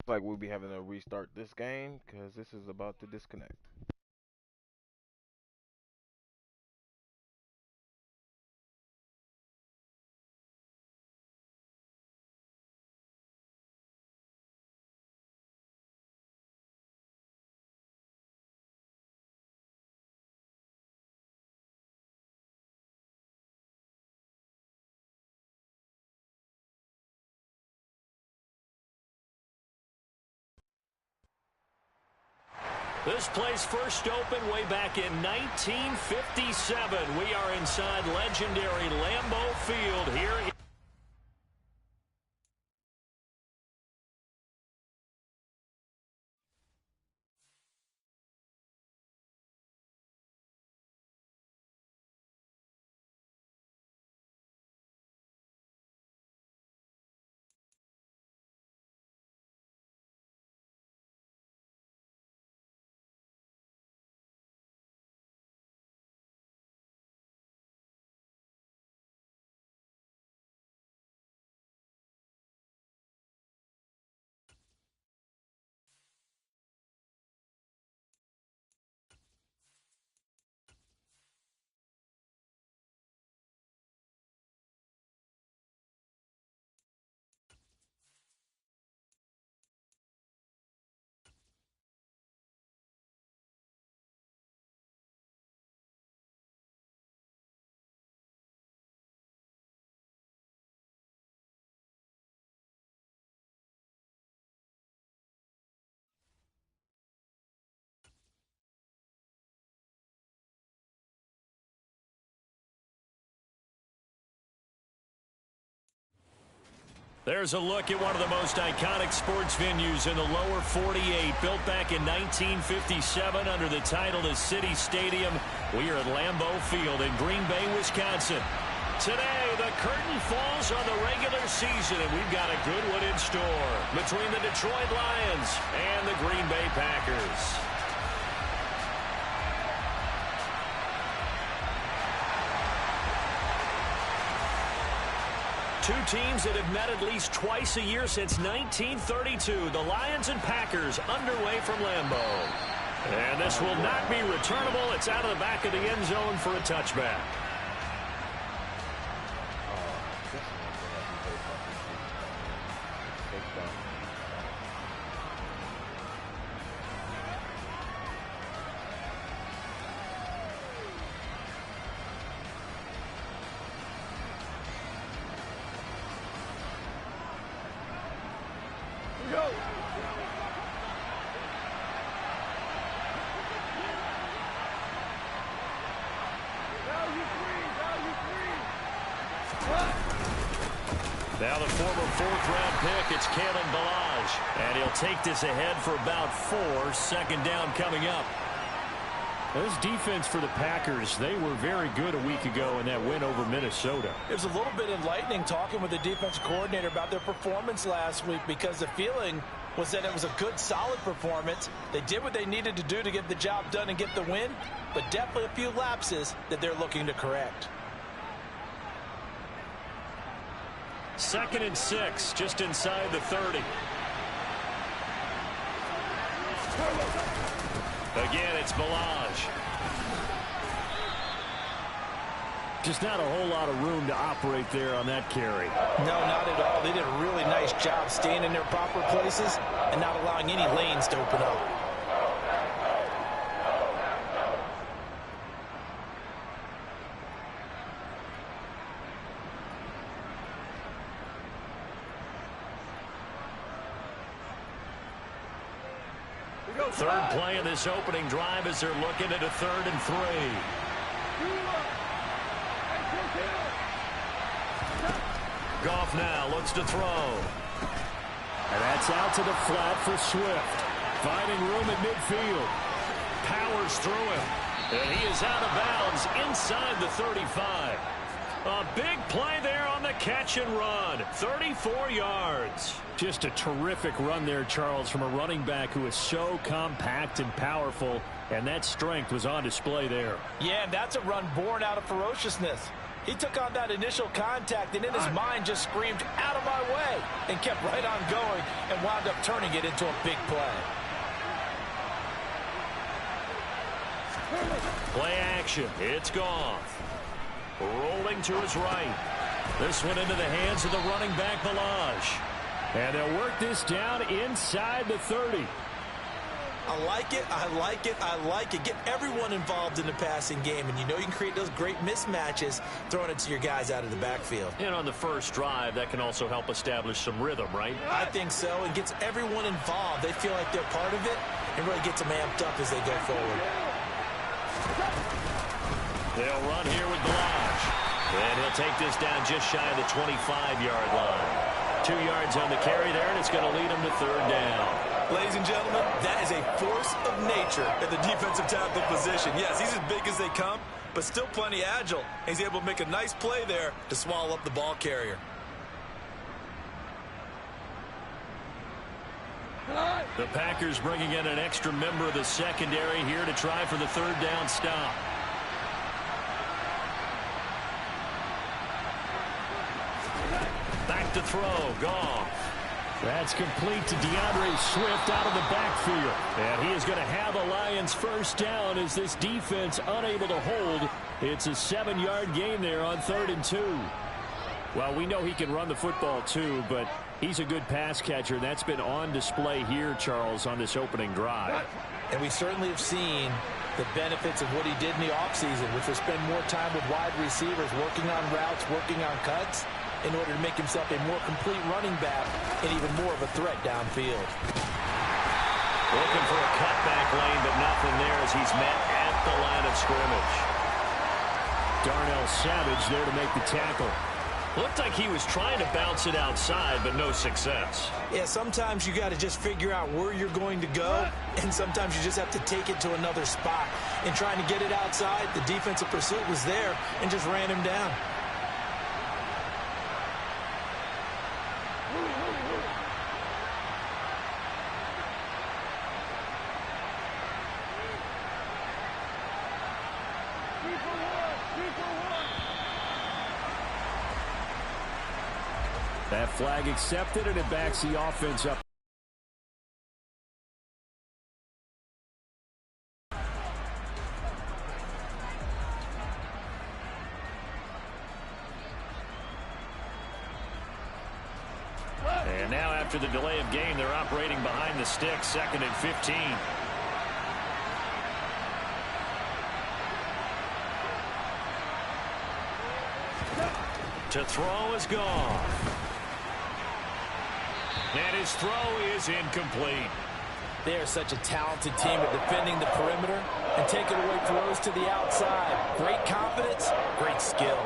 like we'll be having to restart this game because this is about to disconnect. This place first opened way back in 1957. We are inside legendary Lambeau Field here. There's a look at one of the most iconic sports venues in the lower 48. Built back in 1957 under the title of City Stadium. We are at Lambeau Field in Green Bay, Wisconsin. Today, the curtain falls on the regular season, and we've got a good one in store between the Detroit Lions and the Green Bay Packers. Two teams that have met at least twice a year since 1932. The Lions and Packers underway from Lambeau. And this will not be returnable. It's out of the back of the end zone for a touchback. Now the former fourth-round pick, it's Kalen Ballage. And he'll take this ahead for about 4. Second down coming up. This defense for the Packers, they were very good a week ago in that win over Minnesota. It was a little bit enlightening talking with the defensive coordinator about their performance last week, because the feeling was that it was a good, solid performance. They did what they needed to do to get the job done and get the win, but definitely a few lapses that they're looking to correct. 2nd and 6, just inside the 30. Again, it's Ballage. Just not a whole lot of room to operate there on that carry. No, not at all. They did a really nice job staying in their proper places and not allowing any lanes to open up. Third play of this opening drive as they're looking at a 3rd and 3. Goff now looks to throw. And that's out to the flat for Swift. Finding room at midfield. Powers through him. And he is out of bounds inside the 35. A big play there on the catch and run. 34 yards. Just a terrific run there, Charles, from a running back who is so compact and powerful, and that strength was on display there. Yeah, and that's a run born out of ferociousness. He took on that initial contact and in his mind just screamed, "Out of my way," and kept right on going and wound up turning it into a big play. Play action. It's Goff. Rolling to his right. This one into the hands of the running back, Balaj. And they'll work this down inside the 30. I like it, I like it, I like it. Get everyone involved in the passing game, and you know you can create those great mismatches throwing it to your guys out of the backfield. And on the first drive, that can also help establish some rhythm, right? I think so, and gets everyone involved. They feel like they're part of it, and really gets them amped up as they go forward. They'll run here with Balaj. And he'll take this down just shy of the 25-yard line. 2 yards on the carry there, and it's going to lead him to third down. Ladies and gentlemen, that is a force of nature at the defensive tackle position. Yes, he's as big as they come, but still plenty agile. He's able to make a nice play there to swallow up the ball carrier. The Packers bringing in an extra member of the secondary here to try for the third down stop. Back to throw, Goff. That's complete to DeAndre Swift out of the backfield. And he is going to have a Lions first down as this defense unable to hold. It's a 7-yard gain there on 3rd and 2. Well, we know he can run the football too, but he's a good pass catcher. That's been on display here, Charles, on this opening drive. And we certainly have seen the benefits of what he did in the offseason, which was spend more time with wide receivers, working on routes, working on cuts, in order to make himself a more complete running back and even more of a threat downfield. Looking for a cutback lane, but nothing there as he's met at the line of scrimmage. Darnell Savage there to make the tackle. Looked like he was trying to bounce it outside, but no success. Yeah, sometimes you got to just figure out where you're going to go, and sometimes you just have to take it to another spot. And trying to get it outside, the defensive pursuit was there and just ran him down. That flag accepted, and it backs the offense up. And now after the delay of game, they're operating behind the sticks, 2nd and 15. To throw is Goff. And his throw is incomplete. They are such a talented team at defending the perimeter and taking away throws to the outside. Great confidence, great skill.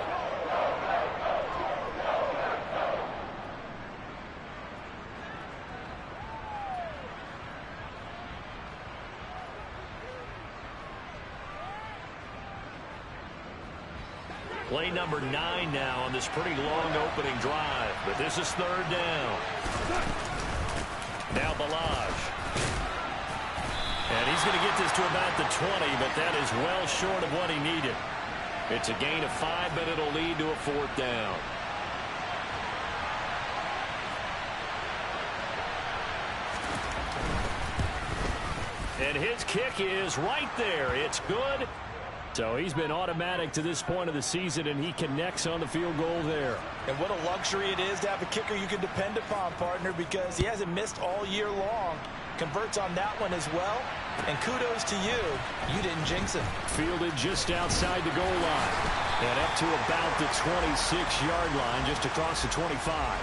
Play number 9 now on this pretty long opening drive. But this is 3rd down. Now Balaj. And he's going to get this to about the 20, but that is well short of what he needed. It's a gain of 5, but it'll lead to a 4th down. And his kick is right there. It's good. So he's been automatic to this point of the season, and he connects on the field goal there. And what a luxury it is to have a kicker you can depend upon, partner, because he hasn't missed all year long. Converts on that one as well. And kudos to you. You didn't jinx him. Fielded just outside the goal line. And up to about the 26-yard line, just across the 25.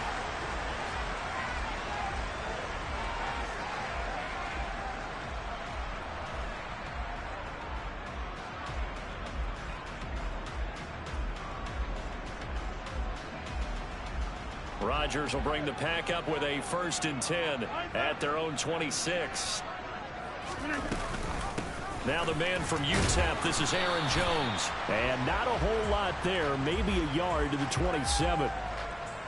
Rodgers will bring the pack up with a 1st and 10 at their own 26. Now the man from UTEP, this is Aaron Jones. And not a whole lot there, maybe a yard to the 27.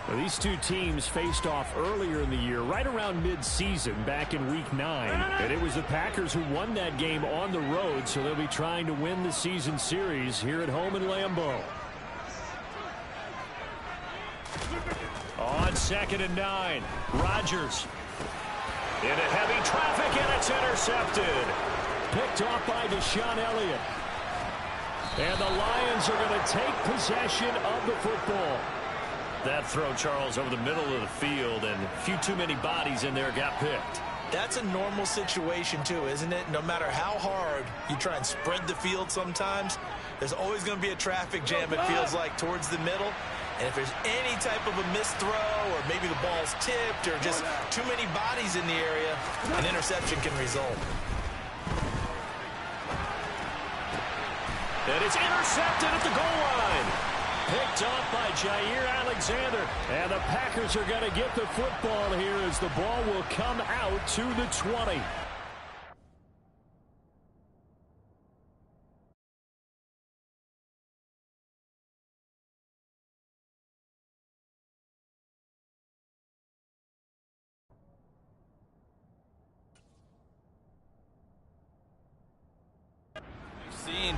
Now, these two teams faced off earlier in the year, right around mid-season, back in Week 9. And it was the Packers who won that game on the road, so they'll be trying to win the season series here at home in Lambeau. 2nd and 9. Rodgers into heavy traffic, and it's intercepted. Picked off by Deshaun Elliott. And the Lions are going to take possession of the football. That throw, Charles, over the middle of the field, and a few too many bodies in there got picked. That's a normal situation, too, isn't it? No matter how hard you try and spread the field sometimes, there's always going to be a traffic jam, it feels like, towards the middle. And if there's any type of a missed throw, or maybe the ball's tipped, or just too many bodies in the area, an interception can result. And it's intercepted at the goal line. Picked off by Jair Alexander. And the Packers are going to get the football here as the ball will come out to the 20.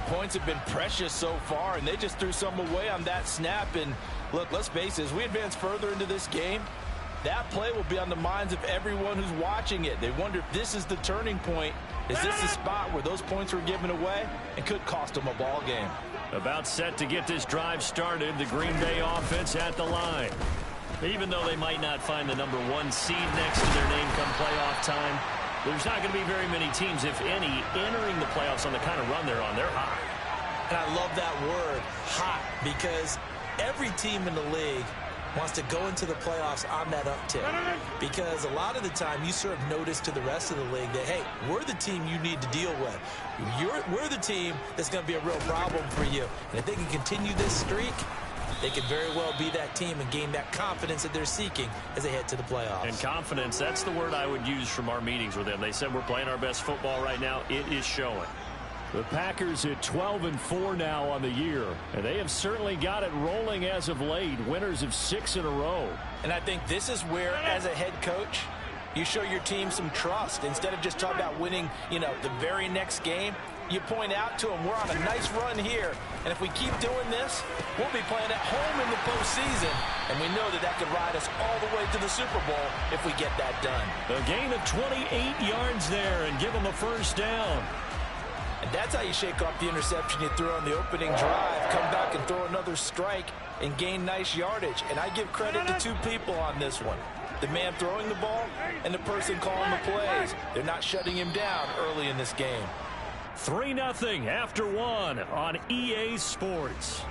Points have been precious so far, and they just threw some away on that snap. And look, let's face it, as we advance further into this game, that play will be on the minds of everyone who's watching it. They wonder if this is the turning point. Is this the spot where those points were given away and could cost them a ball game? About set to get this drive started, the Green Bay offense at the line. Even though they might not find the #1 seed next to their name come playoff time, there's not going to be very many teams, if any, entering the playoffs on the kind of run they're on. They're hot. And I love that word, hot, because every team in the league wants to go into the playoffs on that uptick. Because a lot of the time you serve notice to the rest of the league that, hey, we're the team you need to deal with. We're the team that's going to be a real problem for you. And if they can continue this streak, they could very well be that team and gain that confidence that they're seeking as they head to the playoffs. And confidence, that's the word I would use from our meetings with them. They said we're playing our best football right now. It is showing. The Packers at 12-4 now on the year, and they have certainly got it rolling as of late. Winners of 6 in a row. And I think this is where, as a head coach, you show your team some trust. Instead of just talking about winning, the very next game, you point out to them, we're on a nice run here, and if we keep doing this, we'll be playing at home in the postseason, and we know that could ride us all the way to the Super Bowl if we get that done. A gain of 28 yards there and give them a first down. And that's how you shake off the interception you threw on the opening drive, come back and throw another strike and gain nice yardage. And I give credit to two people on this one. The man throwing the ball and the person calling the plays. They're not shutting him down early in this game. 3-0 after 1 on EA Sports.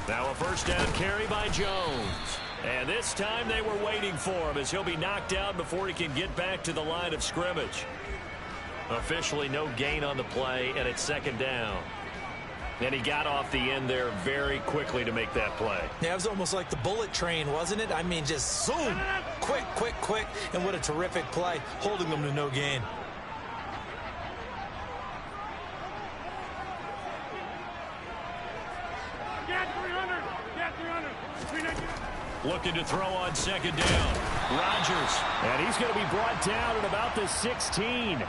Now a first down carry by Jones. And this time they were waiting for him as he'll be knocked down before he can get back to the line of scrimmage. Officially no gain on the play, and it's 2nd down. And he got off the end there very quickly to make that play. Yeah, it was almost like the bullet train, wasn't it? I mean, just zoom, quick, quick, quick, and what a terrific play, holding them to no gain. Looking to throw on 2nd down. Rodgers. And he's going to be brought down at about the 16.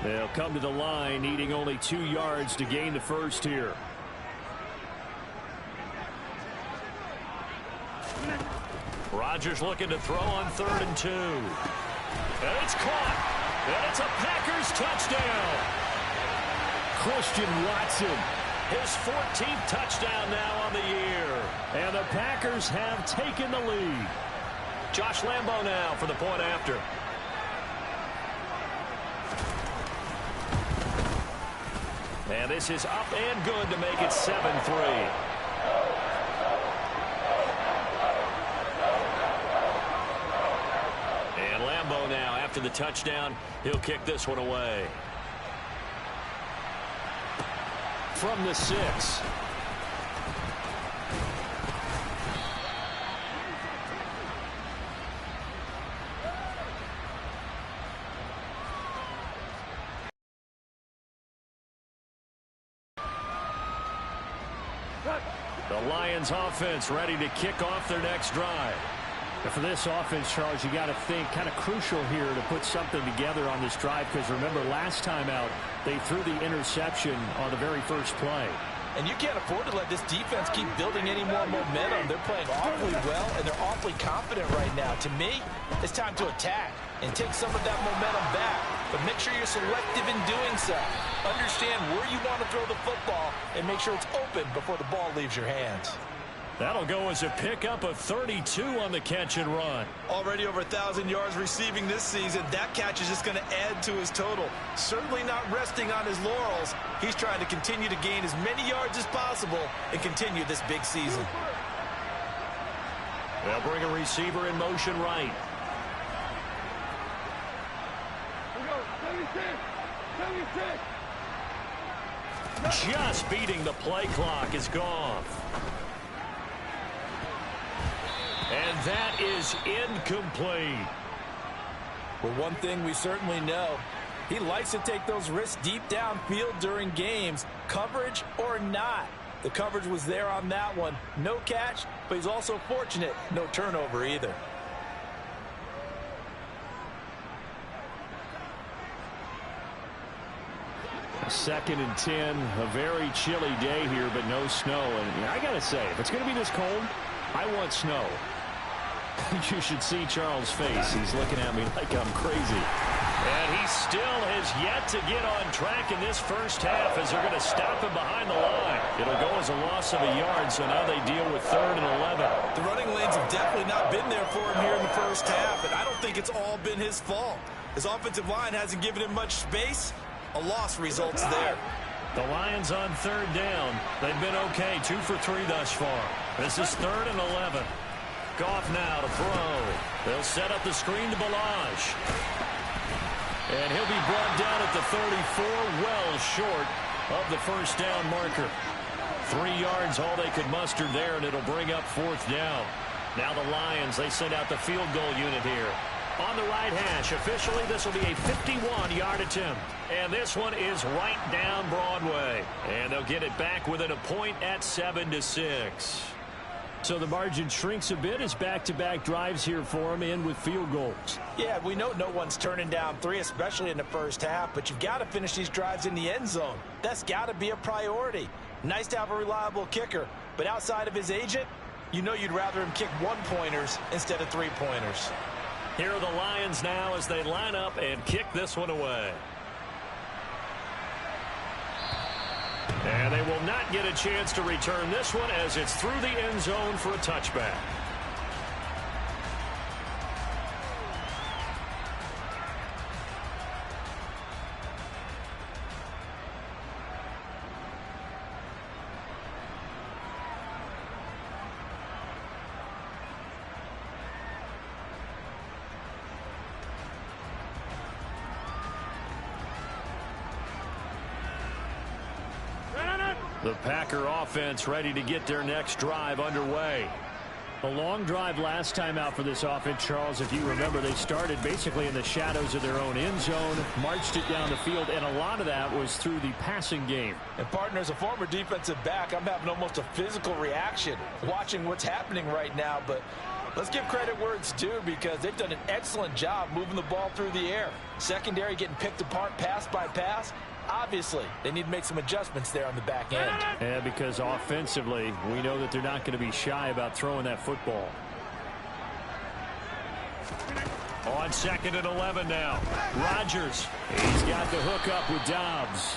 They'll come to the line, needing only 2 yards to gain the first here. Rodgers looking to throw on 3rd and 2. And it's caught. And it's a Packers touchdown. Christian Watson. His 14th touchdown now on the year. And the Packers have taken the lead. Josh Lambo now for the point after. And this is up and good to make it 7-3. And Lambo now, after the touchdown, he'll kick this one away. From the 6. Lions offense ready to kick off their next drive. For this offense, Charles, you got to think kind of crucial here to put something together on this drive, because remember last time out they threw the interception on the very first play. And you can't afford to let this defense keep building any more momentum. They're playing awfully well, and they're awfully confident right now. To me, it's time to attack and take some of that momentum back. But make sure you're selective in doing so. Understand where you want to throw the football and make sure it's open before the ball leaves your hands. That'll go as a pickup of 32 on the catch and run. Already over 1,000 yards receiving this season. That catch is just going to add to his total. Certainly not resting on his laurels. He's trying to continue to gain as many yards as possible and continue this big season. They'll bring a receiver in motion right. Just beating the play clock is gone. And that is incomplete. Well, one thing we certainly know, he likes to take those risks deep downfield during games, coverage or not. The coverage was there on that one. No catch, but he's also fortunate. No turnover either. Second and 10, a very chilly day here, but no snow. And I got to say, if it's going to be this cold, I want snow. You should see Charles' face. He's looking at me like I'm crazy. And he still has yet to get on track in this first half as they're going to stop him behind the line. It'll go as a loss of a yard, so now they deal with 3rd and 11. The running lanes have definitely not been there for him here in the first half, and I don't think it's all been his fault. His offensive line hasn't given him much space. A loss results there. The Lions on 3rd down. They've been okay, 2 for 3 thus far. This is 3rd and 11. Goff now to throw. They'll set up the screen to Balaj. And he'll be brought down at the 34, well short of the first down marker. 3 yards, all they could muster there, and it'll bring up 4th down. Now the Lions, they send out the field goal unit here. On the right hash, officially this will be a 51-yard attempt. And this one is right down Broadway. And they'll get it back within a point at 7-6. So the margin shrinks a bit as back-to-back drives here for him, in with field goals. Yeah, we know no one's turning down 3, especially in the first half, but you've got to finish these drives in the end zone. That's got to be a priority. Nice to have a reliable kicker, but outside of his agent, you know you'd rather him kick 1-pointers instead of 3-pointers. Here are the Lions now as they line up and kick this one away. And they will not get a chance to return this one as it's through the end zone for a touchback. The Packer offense ready to get their next drive underway. A long drive last time out for this offense, Charles. If you remember, they started basically in the shadows of their own end zone, marched it down the field, and a lot of that was through the passing game. And, partner, as a former defensive back, I'm having almost a physical reaction watching what's happening right now. But let's give credit where it's due, because they've done an excellent job moving the ball through the air. Secondary getting picked apart pass by pass. Obviously, they need to make some adjustments there on the back end. Yeah, because offensively, we know that they're not going to be shy about throwing that football. On 2nd and 11 now. Rodgers. He's got the hook up with Dobbs.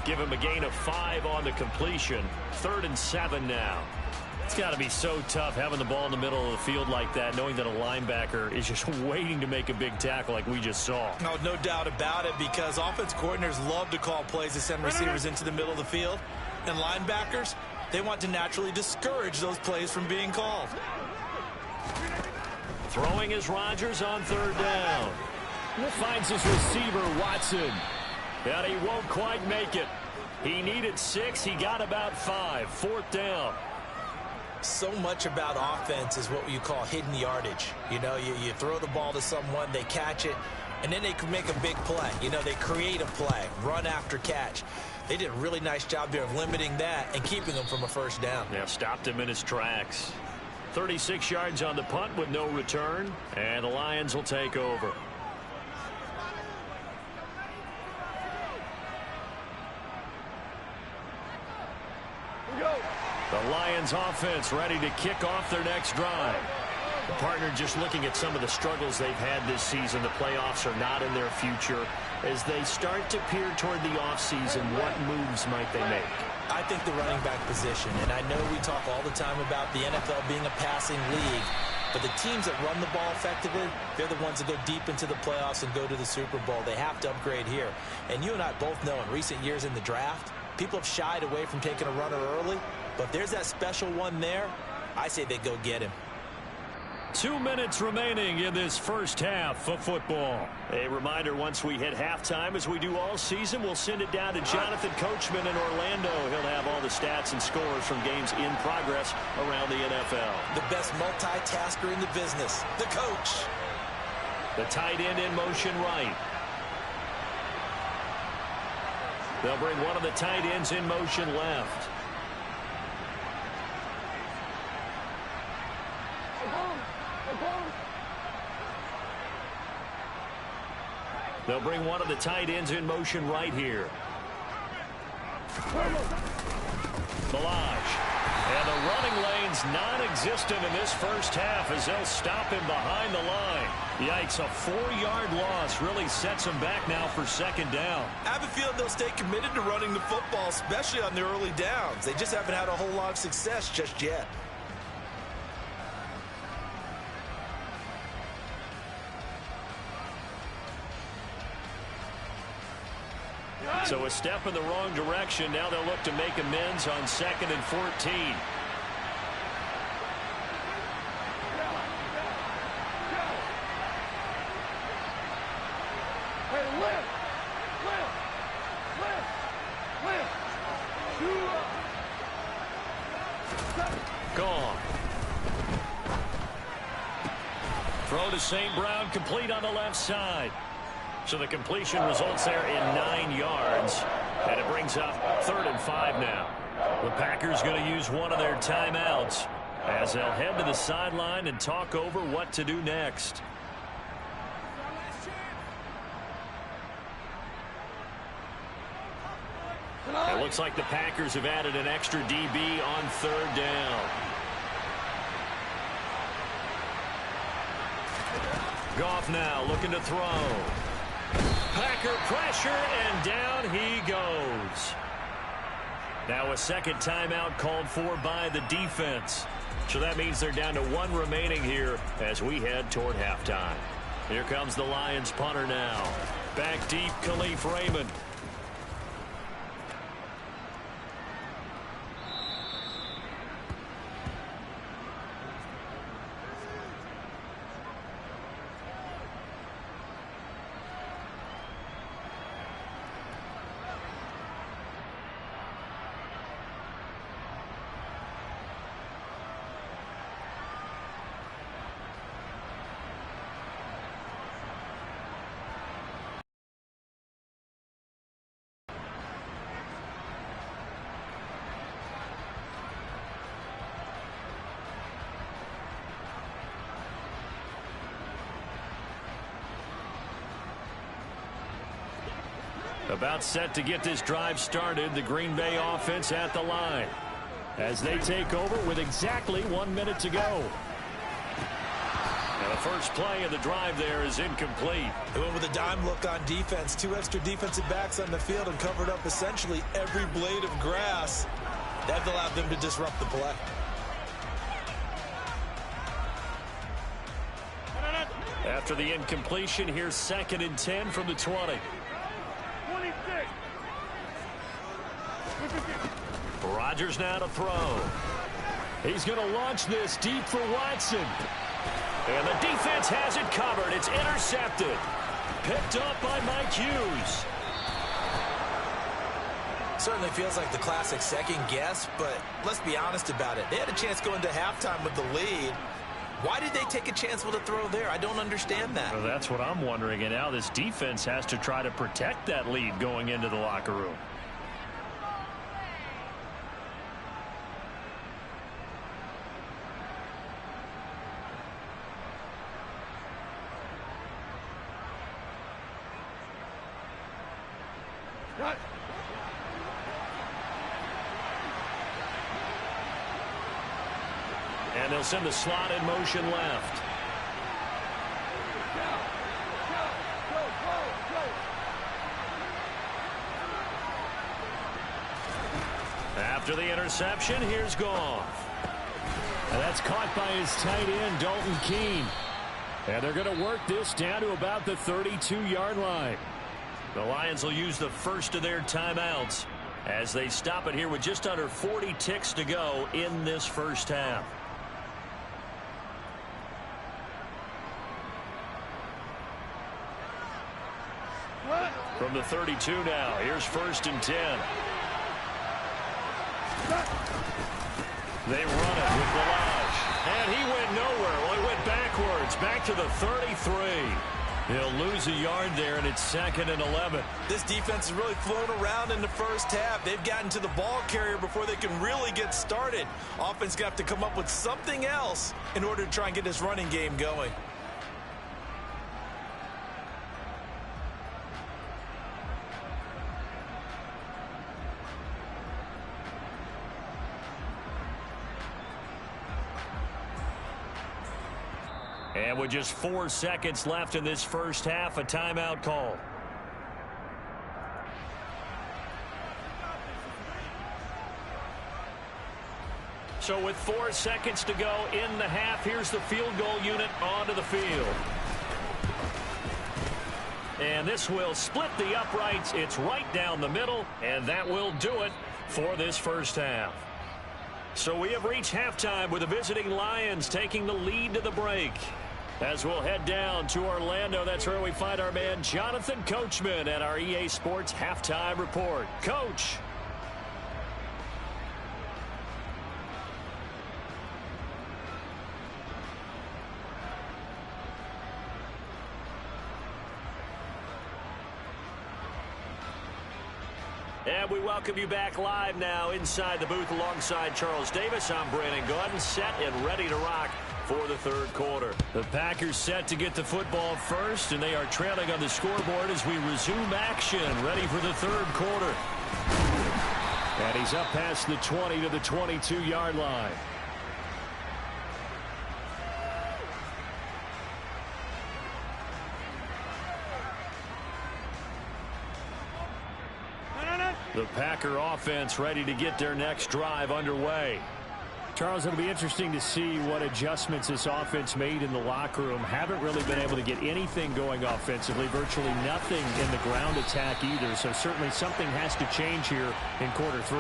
Give him a gain of 5 on the completion. 3rd and 7 now. It's got to be so tough having the ball in the middle of the field like that, knowing that a linebacker is just waiting to make a big tackle like we just saw. No doubt about it, because offense coordinators love to call plays to send receivers into the middle of the field. And linebackers, they want to naturally discourage those plays from being called. Throwing is Rodgers on 3rd down. Finds his receiver, Watson. But he won't quite make it. He needed 6. He got about 5. 4th down. So much about offense is what you call hidden yardage. You know, you throw the ball to someone, they catch it, and then they can make a big play. You know, they create a play, run after catch. They did a really nice job there of limiting that and keeping him from a first down. Yeah, stopped him in his tracks. 36 yards on the punt with no return, and the Lions will take over. The Lions offense ready to kick off their next drive. The partner just looking at some of the struggles they've had this season. The playoffs are not in their future. As they start to peer toward the offseason, what moves might they make? I think the running back position, and I know we talk all the time about the NFL being a passing league, but the teams that run the ball effectively, they're the ones that go deep into the playoffs and go to the Super Bowl. They have to upgrade here. And you and I both know in recent years in the draft, people have shied away from taking a runner early, but if there's that special one there, I say they go get him. 2 minutes remaining in this first half of football. A reminder, once we hit halftime, as we do all season, we'll send it down to Jonathan Coachman in Orlando. He'll have all the stats and scores from games in progress around the NFL. The best multitasker in the business, the coach. The tight end in motion right. They'll bring one of the tight ends in motion left. They'll bring one of the tight ends in motion right here. Balaj. And the running lane's non-existent in this first half as they'll stop him behind the line. Yikes, a 4-yard loss really sets him back now for second down. I have a feeling they'll stay committed to running the football, especially on the early downs. They just haven't had a whole lot of success just yet. So a step in the wrong direction. Now they'll look to make amends on 2nd and 14. Gone. Throw to St. Brown, complete on the left side. So the completion results there in 9 yards. And it brings up 3rd and 5 now. The Packers going to use one of their timeouts as they'll head to the sideline and talk over what to do next. It looks like the Packers have added an extra DB on 3rd down. Goff now looking to throw. Packer pressure, and down he goes. Now a second timeout called for by the defense. So that means they're down to 1 remaining here as we head toward halftime. Here comes the Lions punter now. Back deep, Khalif Raymond. About set to get this drive started, the Green Bay offense at the line as they take over with exactly 1 minute to go. And the first play of the drive there is incomplete. They went with a dime look on defense. 2 extra defensive backs on the field and covered up essentially every blade of grass. That allowed them to disrupt the play. After the incompletion, here's 2nd and 10 from the 20. Rodgers now to throw. He's going to launch this deep for Watson. And the defense has it covered. It's intercepted. Picked up by Mike Hughes. Certainly feels like the classic second guess, but let's be honest about it. They had a chance going to halftime with the lead. Why did they take a chance with a throw there? I don't understand that. Well, that's what I'm wondering. And now this defense has to try to protect that lead going into the locker room. And they'll send the slot in motion left. After the interception, here's Goff. And that's caught by his tight end, Dalton Keene. And they're going to work this down to about the 32-yard line. The Lions will use the first of their timeouts as they stop it here with just under 40 ticks to go in this first half. From the 32 now, here's 1st and 10. They run it with Balaj. And he went nowhere. Well, he went backwards, back to the 33. He'll lose a yard there, and it's 2nd and 11. This defense has really flown around in the first half. They've gotten to the ball carrier before they can really get started. Offense going to have to come up with something else in order to try and get this running game going. And with just 4 seconds left in this first half, a timeout call. So with 4 seconds to go in the half, here's the field goal unit onto the field. And this will split the uprights. It's right down the middle, and that will do it for this first half. So we have reached halftime with the visiting Lions taking the lead to the break. As we'll head down to Orlando, that's where we find our man Jonathan Coachman at our EA Sports Halftime Report. Coach. And we welcome you back live now inside the booth alongside Charles Davis. I'm Brandon Gordon, set and ready to rock for the third quarter. The Packers set to get the football first, and they are trailing on the scoreboard as we resume action, ready for the third quarter. And he's up past the 20 to the 22-yard line. The Packer offense ready to get their next drive underway. Charles, it'll be interesting to see what adjustments this offense made in the locker room. Haven't really been able to get anything going offensively, virtually nothing in the ground attack either. So certainly something has to change here in quarter 3.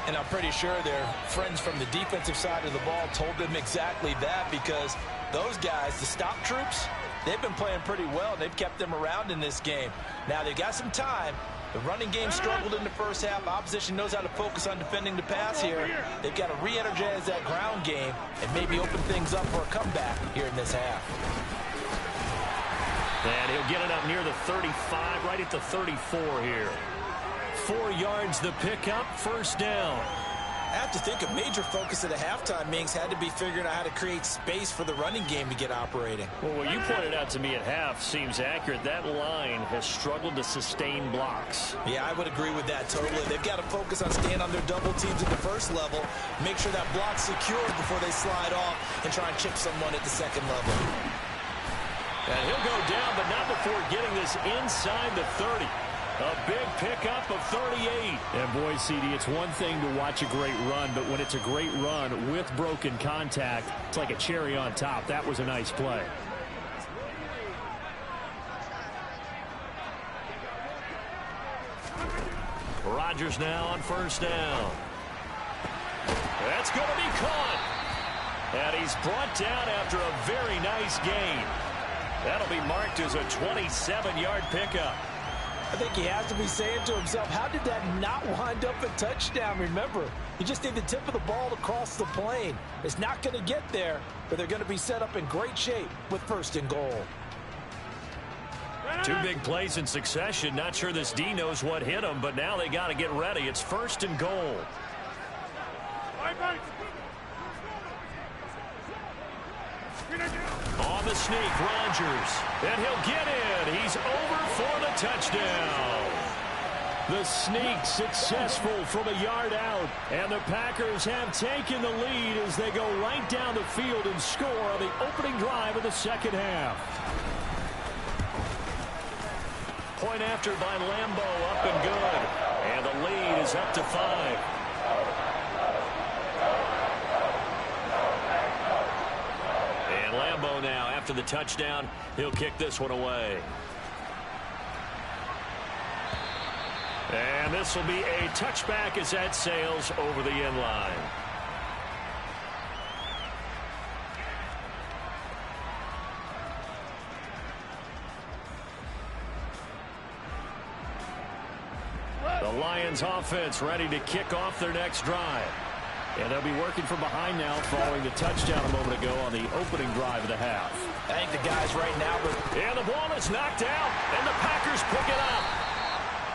And I'm pretty sure their friends from the defensive side of the ball told them exactly that, because those guys, the stop troops, they've been playing pretty well. They've kept them around in this game. Now they've got some time. The running game struggled in the first half. Opposition knows how to focus on defending the pass here. They've got to re-energize that ground game and maybe open things up for a comeback here in this half. And he'll get it up near the 35, right at the 34 here. 4 yards the pickup, first down. I have to think a major focus of the halftime meetings had to be figuring out how to create space for the running game to get operating. Well, what you pointed out to me at half seems accurate. That line has struggled to sustain blocks. Yeah, I would agree with that totally. They've got to focus on staying on their double teams at the first level, make sure that block's secured before they slide off and try and chip someone at the second level. And he'll go down, but not before getting this inside the 30. A big pickup of 38. And boy, CD, it's one thing to watch a great run, but when it's a great run with broken contact, it's like a cherry on top. That was a nice play. Rodgers now on first down. That's going to be caught. And he's brought down after a very nice gain. That'll be marked as a 27-yard pickup. I think he has to be saying to himself, how did that not wind up a touchdown? Remember, you just need the tip of the ball to cross the plane. It's not going to get there, but they're going to be set up in great shape with first and goal. 2 big plays in succession. Not sure this D knows what hit him, but now they got to get ready. It's first and goal. On the sneak, Rodgers. And he'll get in. He's over for the touchdown. The sneak successful from a yard out. And the Packers have taken the lead as they go right down the field and score on the opening drive of the second half. Point after by Lambeau, up and good. And the lead is up to 5. And Lambeau now, after the touchdown, he'll kick this one away. And this will be a touchback as that sails over the end line. The Lions offense ready to kick off their next drive. And they'll be working from behind now following the touchdown a moment ago on the opening drive of the half. I think the guys right now. And the ball is knocked out, and the Packers pick it up.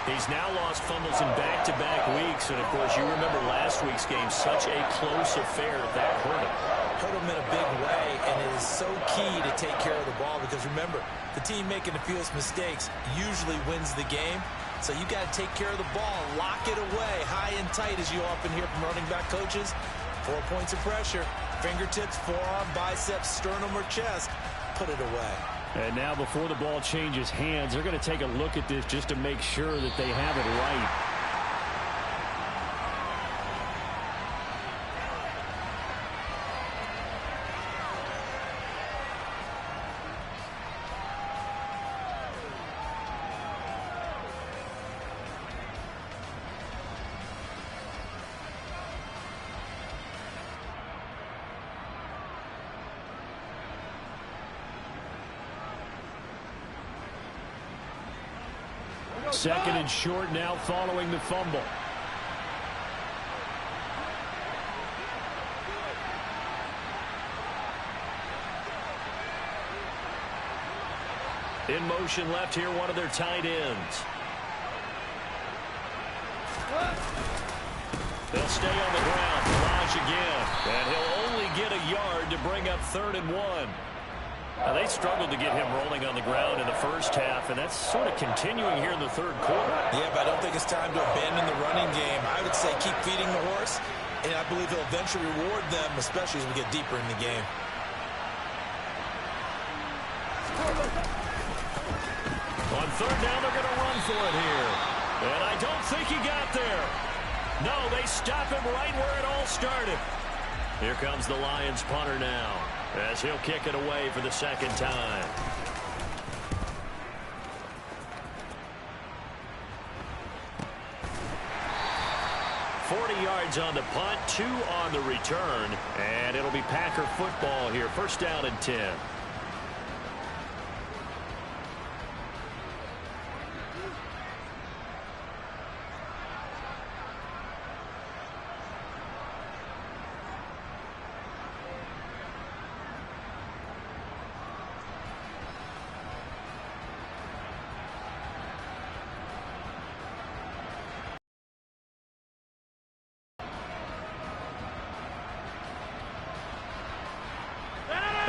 He's now lost fumbles in back-to-back weeks, and of course you remember last week's game, such a close affair. That hurt him. Hurt him in a big way, and it is so key to take care of the ball because remember, the team making the fewest mistakes usually wins the game. So you got to take care of the ball, lock it away, high and tight, as you often hear from running back coaches. 4 points of pressure, fingertips, forearm, biceps, sternum, or chest. Put it away. And now before the ball changes hands, they're going to take a look at this just to make sure that they have it right. Second and short now following the fumble. In motion left here, one of their tight ends. They'll stay on the ground. Raj again. And he'll only get a yard to bring up 3rd and 1. Now, they struggled to get him rolling on the ground in the first half, and that's sort of continuing here in the third quarter. Yeah, but I don't think it's time to abandon the running game. I would say keep feeding the horse, and I believe he'll eventually reward them, especially as we get deeper in the game. On 3rd down, they're going to run for it here. And I don't think he got there. No, they stop him right where it all started. Here comes the Lions punter now, as he'll kick it away for the second time. Yards on the punt, 2 on the return, and it'll be Packer football here. 1st down and 10.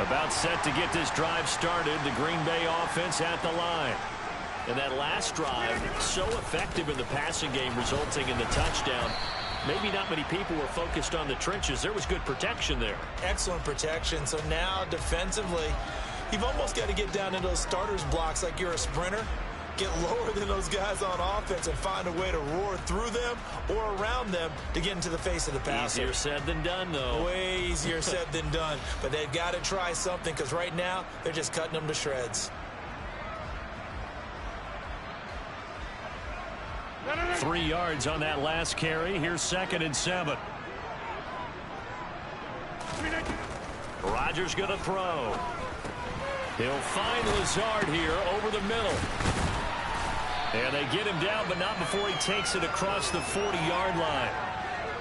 About set to get this drive started, the Green Bay offense at the line. And that last drive, so effective in the passing game, resulting in the touchdown. Maybe not many people were focused on the trenches. There was good protection there. Excellent protection. So now defensively, you've almost got to get down into those starters blocks like you're a sprinter. Get lower than those guys on offense and find a way to roar through them or around them to get into the face of the passer. Easier said than done, though. Way easier said than done. But they've got to try something because right now they're just cutting them to shreds. 3 yards on that last carry. Here's 2nd and 7. Rodgers going to throw. He'll find Lazard here over the middle. And they get him down, but not before he takes it across the 40-yard line.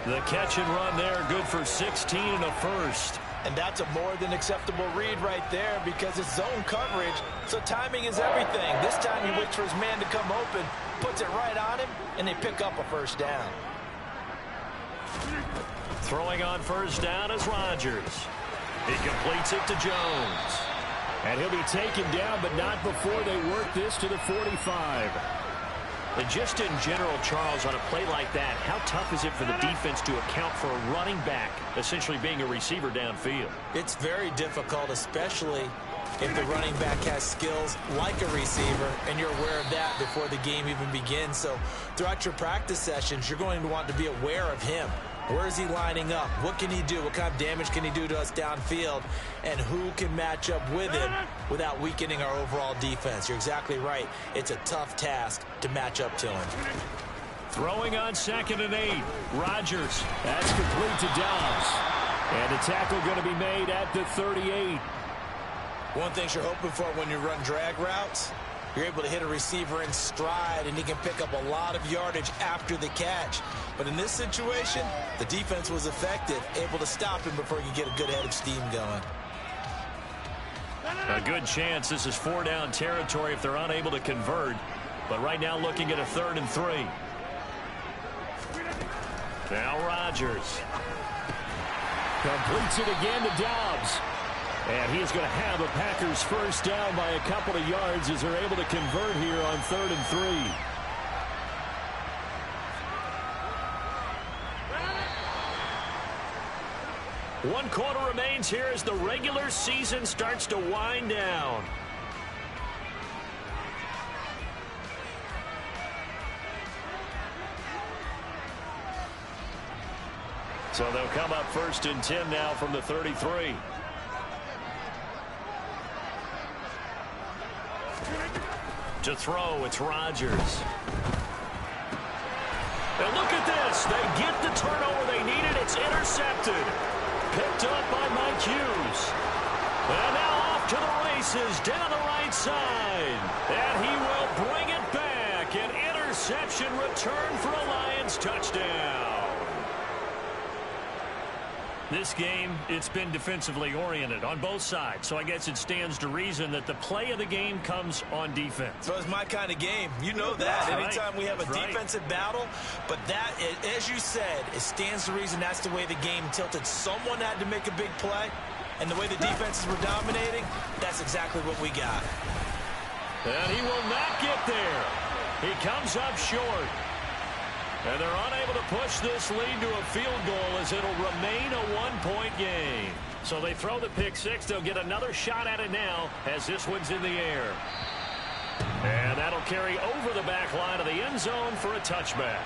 The catch and run there, good for 16 and a first. And that's a more than acceptable read right there because it's zone coverage, so timing is everything. This time he waits for his man to come open, puts it right on him, and they pick up a 1st down. Throwing on 1st down is Rodgers. He completes it to Jones. And he'll be taken down, but not before they work this to the 45. And just in general, Charles, on a play like that, how tough is it for the defense to account for a running back essentially being a receiver downfield? It's very difficult, especially if the running back has skills like a receiver, and you're aware of that before the game even begins. So throughout your practice sessions, you're going to want to be aware of him. Where is he lining up? What can he do? What kind of damage can he do to us downfield? And who can match up with him without weakening our overall defense? You're exactly right. It's a tough task to match up to him. Throwing on 2nd and 8. Rodgers. That's complete to Dobbs. And a tackle going to be made at the 38. One thing you're hoping for when you run drag routes, you're able to hit a receiver in stride, and he can pick up a lot of yardage after the catch. But in this situation, the defense was effective, able to stop him before you get a good head of steam going. A good chance this is 4-down territory if they're unable to convert. But right now looking at a 3rd and 3. Now Rodgers. Completes it again to Dobbs. And he's going to have a Packers first down by a couple of yards as they're able to convert here on 3rd and 3. One quarter remains here as the regular season starts to wind down. So they'll come up 1st and 10 now from the 33. To throw, it's Rodgers. And look at this. They get the turnover they needed. It's intercepted. Picked up by Mike Hughes. And now off to the races down the right side. And he will bring it back. An interception return for a Lions touchdown. This game, it's been defensively oriented on both sides, so I guess it stands to reason that the play of the game comes on defense. So it's my kind of game. You know that. That's Anytime we have a right. defensive battle, but that, as you said, it stands to reason that's the way the game tilted. Someone had to make a big play, and the way the defenses were dominating, that's exactly what we got. And he will not get there. He comes up short. And they're unable to push this lead to a field goal as it'll remain a one-point game. So they throw the pick six. They'll get another shot at it now as this one's in the air. And that'll carry over the back line of the end zone for a touchback.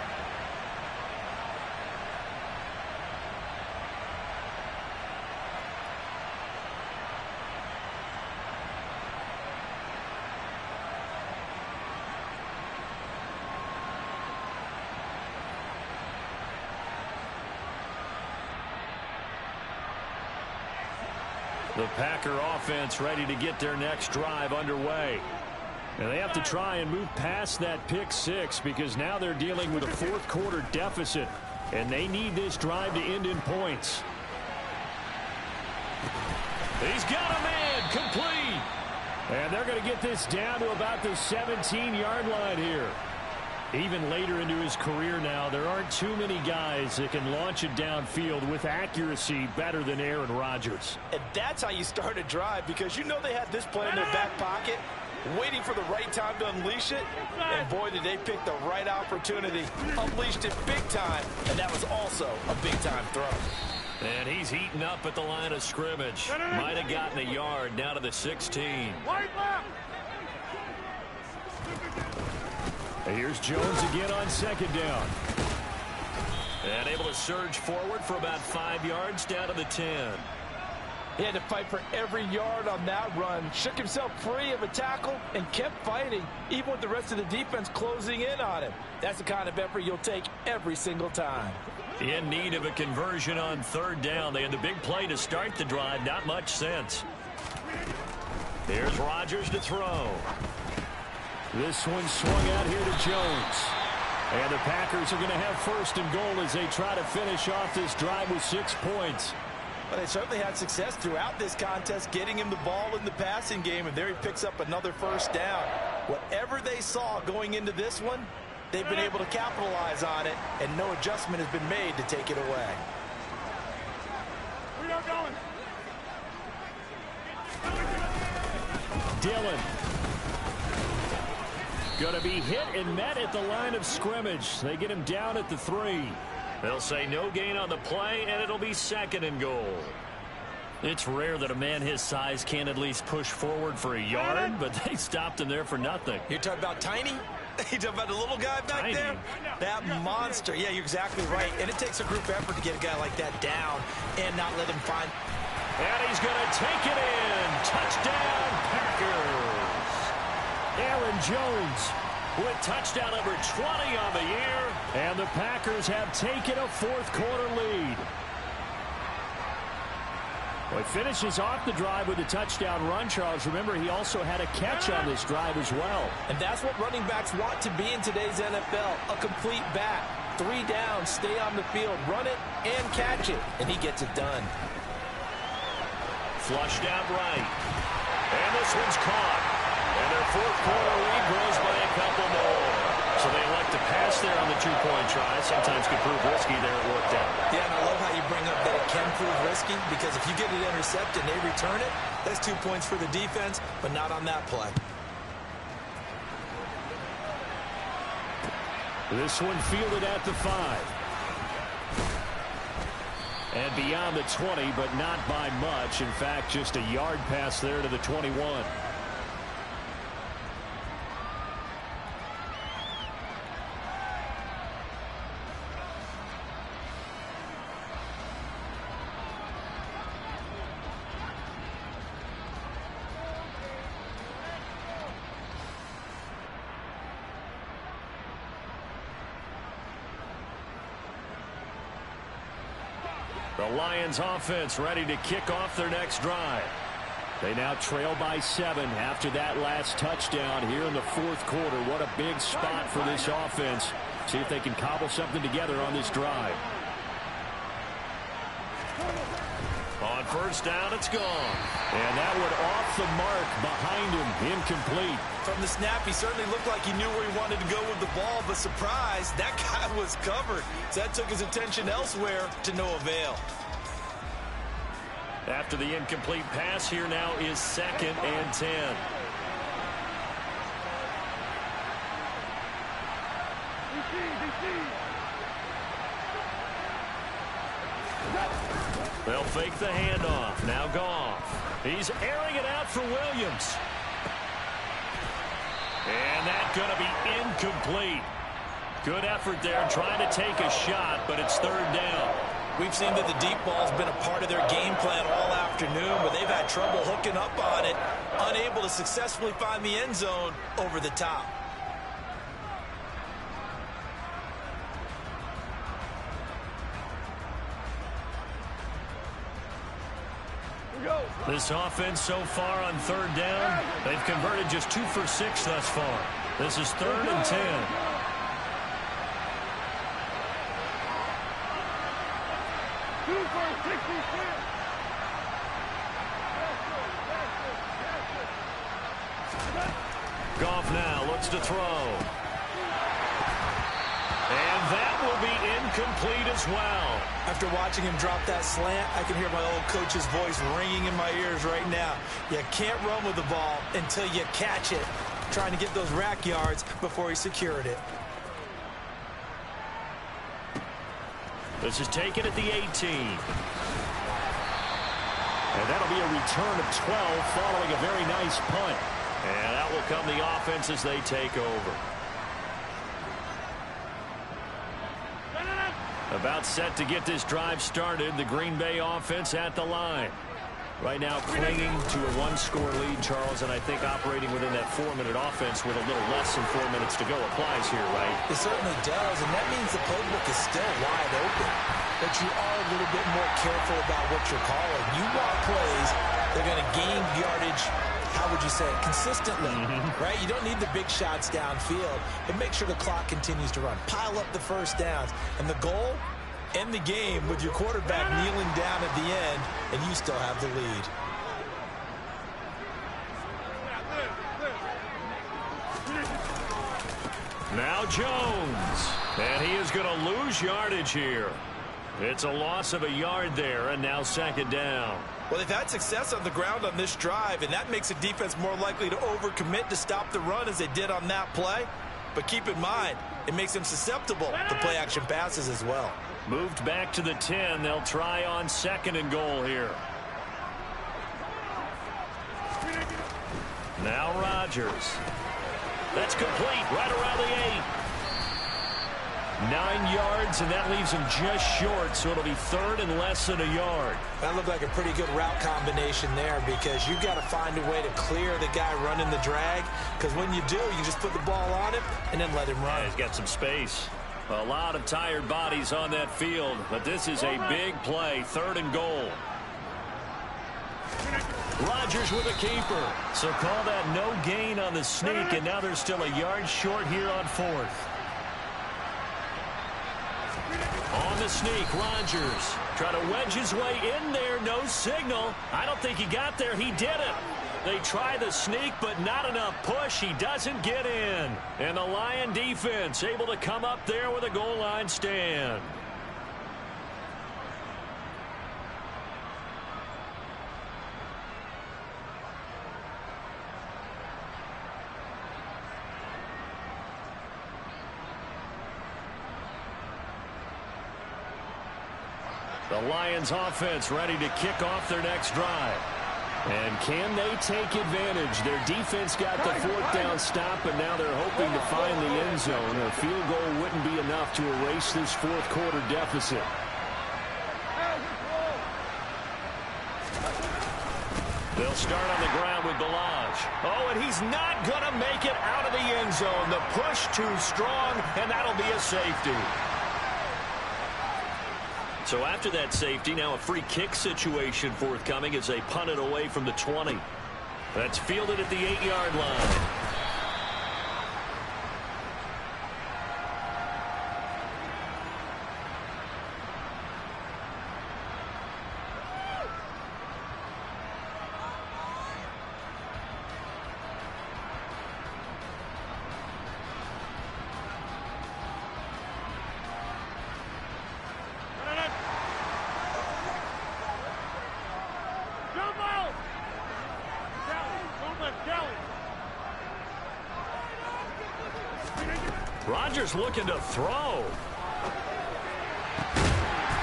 The Packer offense ready to get their next drive underway. And they have to try and move past that pick six because now they're dealing with a fourth quarter deficit. And they need this drive to end in points. He's got a man complete. And they're going to get this down to about the 17-yard line here. Even later into his career now, there aren't too many guys that can launch it downfield with accuracy better than Aaron Rodgers. And that's how you start a drive, because you know they had this play in their back pocket, waiting for the right time to unleash it. And boy, did they pick the right opportunity. Unleashed it big time, and that was also a big-time throw. And he's heating up at the line of scrimmage. Might have gotten a yard down to the 16. Here's Jones again on second down. And able to surge forward for about 5 yards down to the 10. He had to fight for every yard on that run. Shook himself free of a tackle and kept fighting, even with the rest of the defense closing in on him. That's the kind of effort you'll take every single time. In need of a conversion on third down. They had the big play to start the drive. Not much sense. Here's Rodgers to throw. This one swung out here to Jones. And the Packers are going to have first and goal as they try to finish off this drive with 6 points. Well, they certainly had success throughout this contest, getting him the ball in the passing game, and there he picks up another first down. Whatever they saw going into this one, they've been able to capitalize on it, and no adjustment has been made to take it away. We are going. Dillon. Going to be hit and met at the line of scrimmage. They get him down at the 3. They'll say no gain on the play, and it'll be 2nd and goal. It's rare that a man his size can't at least push forward for a yard, but they stopped him there for nothing. You're talking about tiny? You're talking about the little guy back there? That monster. Yeah, you're exactly right. And it takes a group effort to get a guy like that down and not let him find. And he's going to take it in. Touchdown, Packers. Aaron Jones With touchdown number 20 on the year. And the Packers have taken a fourth-quarter lead. Well, he finishes off the drive with a touchdown run, Charles. Remember, he also had a catch on this drive as well. And that's what running backs want to be in today's NFL, a complete back. 3 down, stay on the field, run it, and catch it. And he gets it done. Flushed out right. And this one's caught. And their fourth-quarter lead grows by a couple more. So they elect to pass there on the two-point try. Sometimes could prove risky there. It worked out. Yeah, and I love how you bring up that it can prove risky, because if you get it intercepted and they return it, that's 2 points for the defense, but not on that play. This one fielded at the 5. And beyond the 20, but not by much. In fact, just a yard pass there to the 21. The Lions offense ready to kick off their next drive. They now trail by 7 after that last touchdown here in the fourth quarter. What a big spot for this offense. See if they can cobble something together on this drive. On first down, it's gone. And that one off the mark behind him, incomplete. From the snap, he certainly looked like he knew where he wanted to go with the ball, but surprise, that guy was covered. So that took his attention elsewhere to no avail. After the incomplete pass, here now is 2nd and 10. They'll fake the handoff. Now Goff. He's airing it out for Williams. And that's going to be incomplete. Good effort there trying to take a shot, but it's 3rd down. We've seen that the deep ball's been a part of their game plan all afternoon, but they've had trouble hooking up on it, unable to successfully find the end zone over the top. This offense so far on 3rd down, they've converted just 2 for 6 thus far. This is 3rd and 10. Goff now looks to throw. And that will be incomplete as well. After watching him drop that slant, I can hear my old coach's voice ringing in my ears right now. You can't run with the ball until you catch it. Trying to get those rack yards before he secured it. This is taken at the 18. And that'll be a return of 12 following a very nice punt. And that will come the offense as they take over. About set to get this drive started. The Green Bay offense at the line. Right now clinging to a 1-score lead, Charles, and I think operating within that 4-minute offense with a little less than 4 minutes to go applies here, right? It certainly does, and that means the playbook is still wide open. But you are a little bit more careful about what you're calling. You want plays that are going to gain yardage, how would you say it, consistently, right? You don't need the big shots downfield, but make sure the clock continues to run. Pile up the first downs, and the goal, end the game with your quarterback kneeling down at the end, and you still have the lead. Now Jones, and he is going to lose yardage here. It's a loss of a yard there, and now 2nd down. Well, they've had success on the ground on this drive, and that makes the defense more likely to overcommit to stop the run as they did on that play. But keep in mind, it makes them susceptible to play-action passes as well. Moved back to the 10. They'll try on 2nd and goal here. Now Rodgers. That's complete right around the 8. 9 yards, and that leaves him just short, so it'll be 3rd and less than a yard. That looked like a pretty good route combination there because you've got to find a way to clear the guy running the drag, because when you do, you just put the ball on him and then let him run. Yeah, he's got some space. A lot of tired bodies on that field, but this is a big play, 3rd and goal. Rodgers with a keeper. So call that no gain on the sneak, and now they're still a yard short here on 4th. On the sneak, Rodgers trying to wedge his way in there. No signal. I don't think he got there. He did it. They try the sneak, but not enough push. He doesn't get in. And the Lion defense able to come up there with a goal line stand. The Lions offense ready to kick off their next drive. And can they take advantage? Their defense got the 4th down stop, and now they're hoping to find the end zone. A field goal wouldn't be enough to erase this 4th quarter deficit. They'll start on the ground with Balaj. Oh, and he's not going to make it out of the end zone. The push too strong, and that'll be a safety. So after that safety, now a free kick situation forthcoming as they punt it away from the 20. That's fielded at the 8-yard line. Rodgers looking to throw.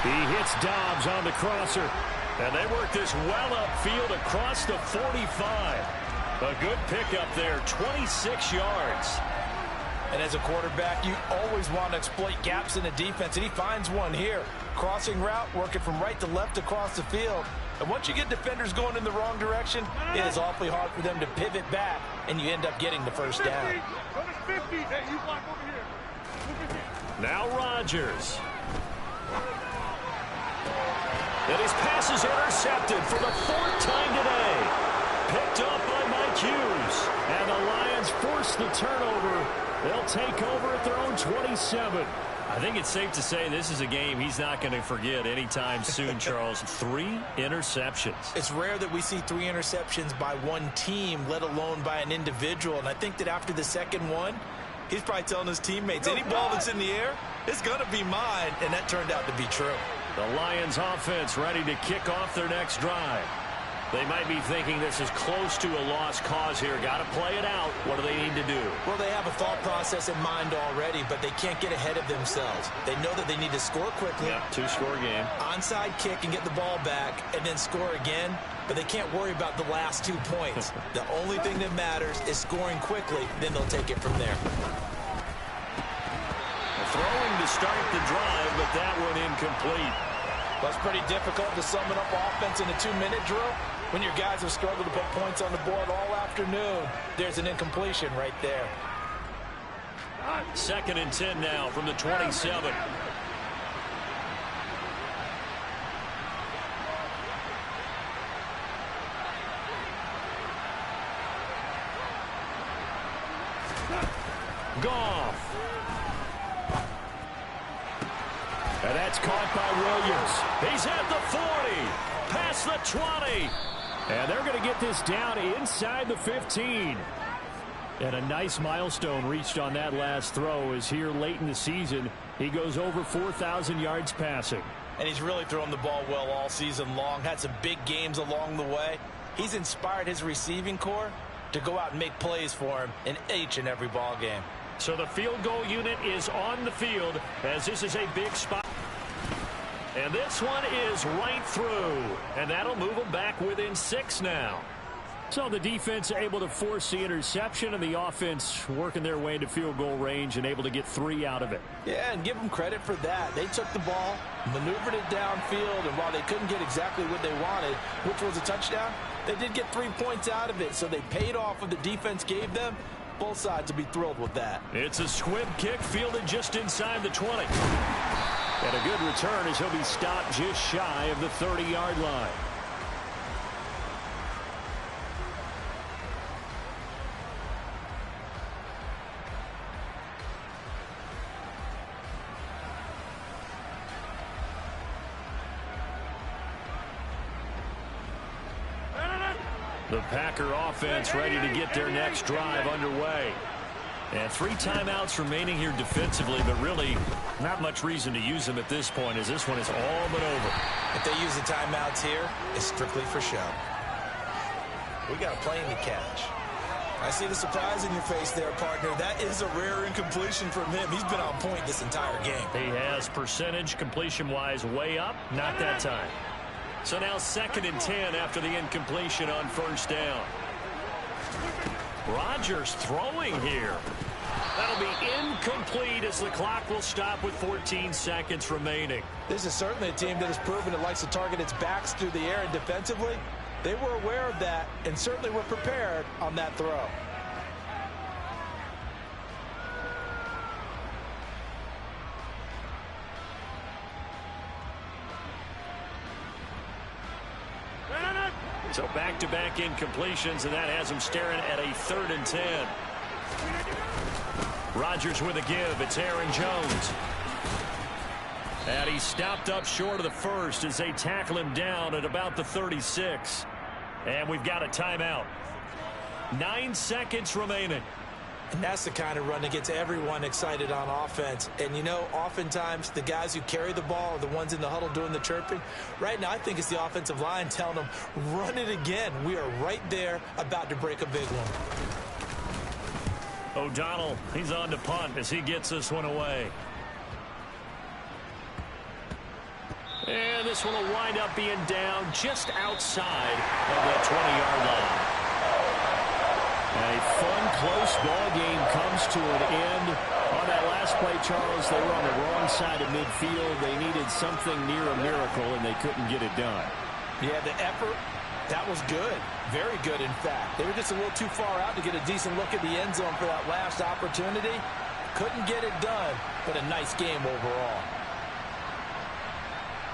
He hits Dobbs on the crosser. And they work this well upfield across the 45. A good pickup there, 26 yards. And as a quarterback, you always want to exploit gaps in the defense, and he finds one here. Crossing route, working from right to left across the field. And once you get defenders going in the wrong direction, it is awfully hard for them to pivot back, and you end up getting the first down. Now Rodgers. And his pass is intercepted for the 4th time today. Picked up by Mike Hughes. And the Lions force the turnover. They'll take over at their own 27. I think it's safe to say this is a game he's not going to forget anytime soon, Charles. 3 interceptions. It's rare that we see 3 interceptions by one team, let alone by an individual. And I think that after the second one, he's probably telling his teammates, any ball that's in the air is going to be mine. And that turned out to be true. The Lions offense ready to kick off their next drive. They might be thinking this is close to a lost cause here. Got to play it out. What do they need to do? Well, they have a thought process in mind already, but they can't get ahead of themselves. They know that they need to score quickly. Yeah, 2-score game. Onside kick and get the ball back and then score again, but they can't worry about the last 2 points. The only thing that matters is scoring quickly, then they'll take it from there. Throwing to start the drive, but that one incomplete. Well, it's pretty difficult to summon up offense in a 2-minute drill when your guys have struggled to put points on the board all afternoon. There's an incompletion right there. 2nd and 10 now from the 27. Goff. And that's caught by Williams. He's at the 40, past the 20. And they're going to get this down inside the 15. And a nice milestone reached on that last throw is here late in the season. He goes over 4,000 yards passing. and he's really thrown the ball well all season long. Had some big games along the way. He's inspired his receiving core to go out and make plays for him in each and every ball game. So the field goal unit is on the field as this is a big spot. And this one is right through. And that'll move them back within 6 now. So the defense able to force the interception, and the offense working their way into field goal range and able to get 3 out of it. Yeah, and give them credit for that. They took the ball, maneuvered it downfield, and while they couldn't get exactly what they wanted, which was a touchdown, they did get 3 points out of it. So they paid off what the defense gave them. Both sides will be thrilled with that. It's a squib kick fielded just inside the 20. And a good return as he'll be stopped just shy of the 30-yard line. The Packer offense ready to get their next drive underway. And 3 timeouts remaining here defensively, but really not much reason to use them at this point as this one is all but over. If they use the timeouts here, it's strictly for show. We got a plane to catch. I see the surprise in your face there, partner. That is a rare incompletion from him. He's been on point this entire game. He has percentage completion-wise way up, not that time. So now 2nd and 10 after the incompletion on 1st down. Rodgers throwing here. That'll be incomplete as the clock will stop with 14 seconds remaining. This is certainly a team that has proven it likes to target its backs through the air, and defensively, they were aware of that and certainly were prepared on that throw. So back-to-back incompletions, and that has him staring at a 3rd and 10. Rodgers with a give. It's Aaron Jones. And he stopped up short of the first as they tackle him down at about the 36. And we've got a timeout. 9 seconds remaining. And that's the kind of run that gets everyone excited on offense. And, you know, oftentimes the guys who carry the ball are the ones in the huddle doing the chirping. Right now, I think it's the offensive line telling them, run it again. We are right there about to break a big one. O'Donnell, he's on to punt as he gets this one away. And this one will wind up being down just outside of the 20-yard line. A fun, close ball game comes to an end. On that last play, Charles, they were on the wrong side of midfield. They needed something near a miracle, and they couldn't get it done. Yeah, the effort, that was good. Very good, in fact. They were just a little too far out to get a decent look at the end zone for that last opportunity. Couldn't get it done, but a nice game overall.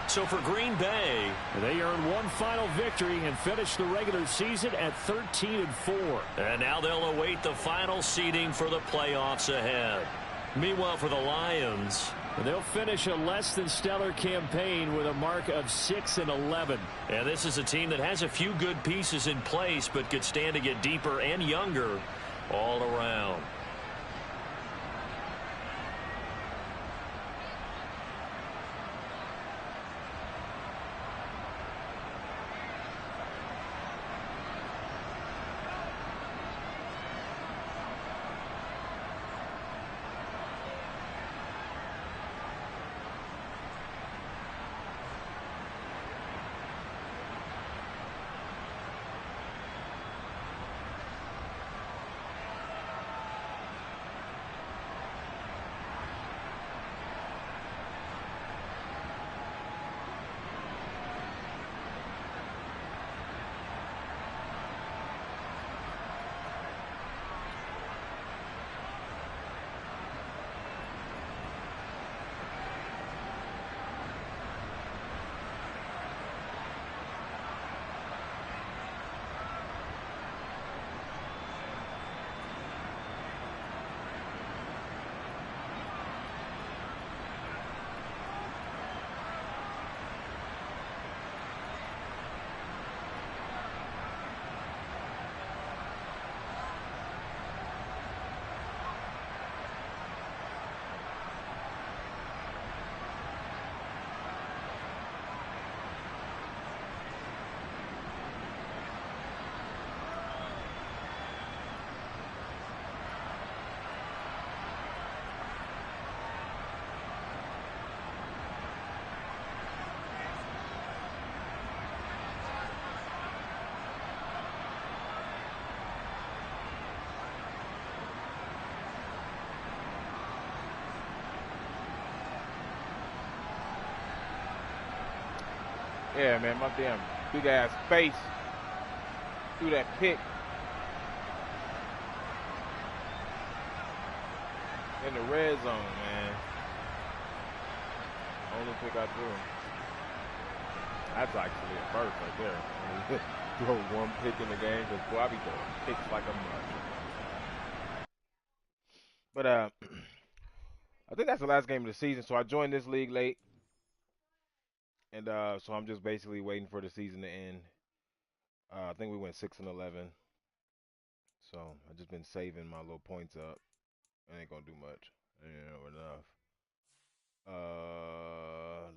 So for Green Bay, they earned one final victory and finished the regular season at 13-4. And now they'll await the final seeding for the playoffs ahead. Meanwhile, for the Lions, they'll finish a less than stellar campaign with a mark of 6-11. And this is a team that has a few good pieces in place, but could stand to get deeper and younger all around. Yeah, man, my damn big ass face through that pick. In the red zone, man. Only pick I threw. That's actually a first right there. Throw one pick in the game because boy, I be throwing picks like a mug. But I think that's the last game of the season. So I joined this league late, and so I'm just basically waiting for the season to end. I think we went 6-11. So I just been saving my little points up. I ain't gonna do much. Enough.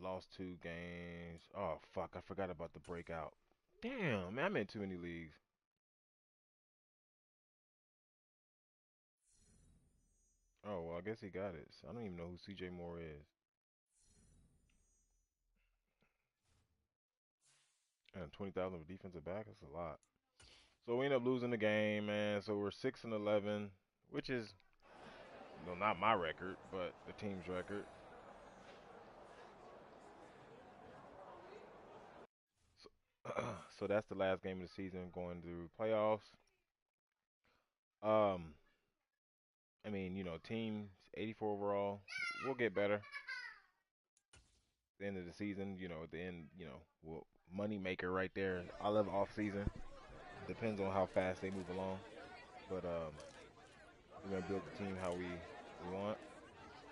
Lost 2 games. Oh fuck, I forgot about the breakout. Damn, man, I'm in too many leagues. Oh well, I guess he got it. So I don't even know who CJ Moore is. And 20,000 for defensive back. That's a lot. So we end up losing the game, man. So we're 6-11, which is not my record, but the team's record. So, so that's the last game of the season, going through playoffs. Um, I mean, team's 84 overall. We'll get better at the end of the season. At the end, money maker right there. I love off season. Depends on how fast they move along, but we're gonna build the team how we want,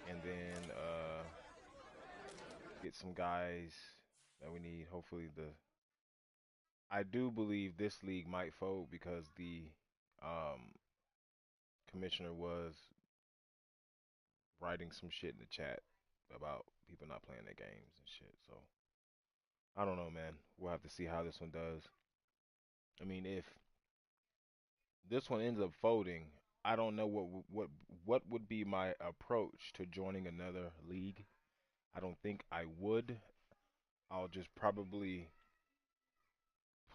and then get some guys that we need. Hopefully, I do believe this league might fold because the um, commissioner was writing some shit in the chat about people not playing their games and shit. So I don't know, man. We'll have to see how this one does. I mean, if this one ends up folding, I don't know what would be my approach to joining another league. I don't think I would. I'll just probably